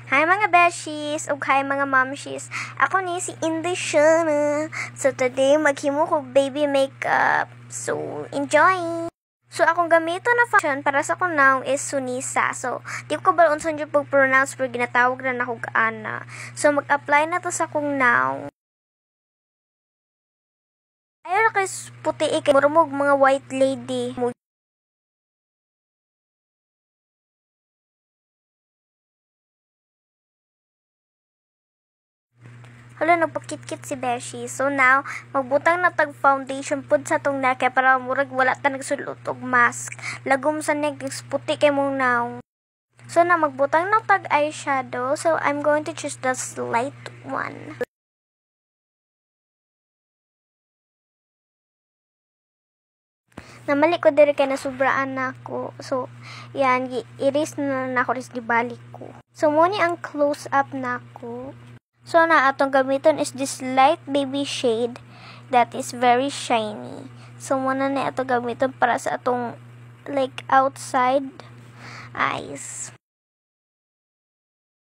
Hi mga beshies, ug hi mga momshies. Ako ni si Indishana. So today maghimo ko baby makeup. So enjoy. So akong gamito na function para sa akong noun is Sunisa. So di ko balon sa yung pag-pronounce pero ginatawag na ako Ana. So mag-apply na to sa akong noun. Ayaw na kay puti ikay murmog mga white lady. Hala, nagpakit-kit si Beshi. So now, magbutang na tag foundation pud sa tong na kay para murag wala ta nagsulot og mask. Lagom sa next puti kay mong now. So na magbutang na tag eyeshadow. So I'm going to choose the light one. Namali ko diri kay nasubraan na ako. So, yan, i-erase na ako ris gibalik ko. So, muna ang close up na ako. So, na atong gamiton is this light baby shade that is very shiny. So, muna na ito gamiton para sa atong like outside eyes.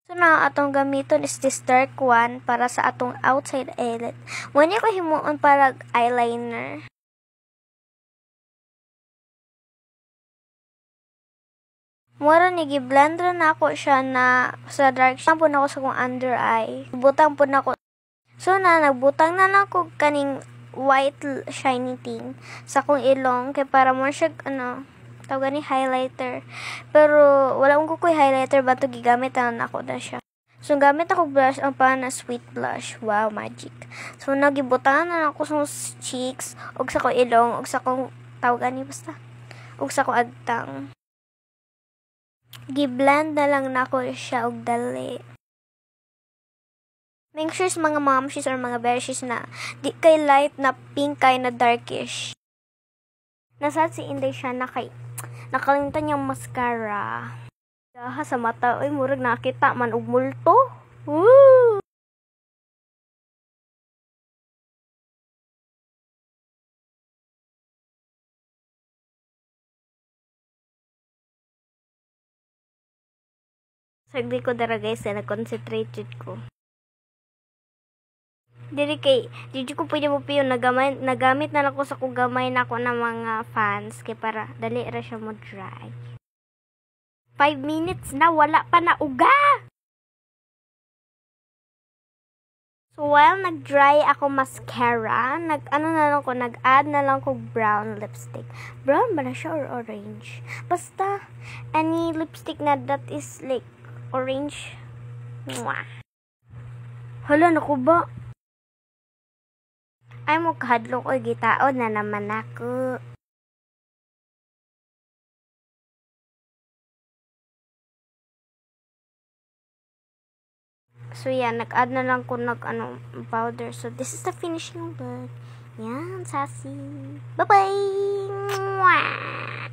So, na atong gamiton is this dark one para sa atong outside eyelid. Muna ko himuon para eyeliner. Mura ni gi-blend na ako siya na sa dark shade po na ako sa kong under eye. Butang po na ako. So na nagbutang na ako kaning white shiny thing sa kong ilong kay para mo siya tawag ni highlighter. Pero wala ko kuy highlighter ba to gigamit na ako na siya. So gamit ako blush ang pa na sweet blush. Wow, magic. So nagibutangan na ako sa cheeks ug sa kong ilong ug sa kong tawag ni basta ug sa kong agtang. Gi-blend na lang na ako siya og dali. Make sure mga momshies or mga bearshies na di kay light na pink kay na darkish. Nasad si Inday siya na kay nakalimutan yung mascara. Daha sa mata, oy murag nakita man og multo. Woo! Sagdi ko dara guys, na concentrated ko. Diri kay, di ko pwede mo piyon nagamit na lang ko sa kung gamay na ako ng mga fans kay para dali ra siya mo dry. 5 minutes na wala pa na uga. So while nag-dry ako mascara, nag-add na lang ko brown lipstick. Brown ba na siya or orange? Basta any lipstick na that is like orange. Mwah. Hala, naku ba? Ay mo kahadlok o gitaod na naman ako. So yan, nag-add na lang ko powder. So this is the finishing look. Yan, sassy. Bye-bye! Mwah!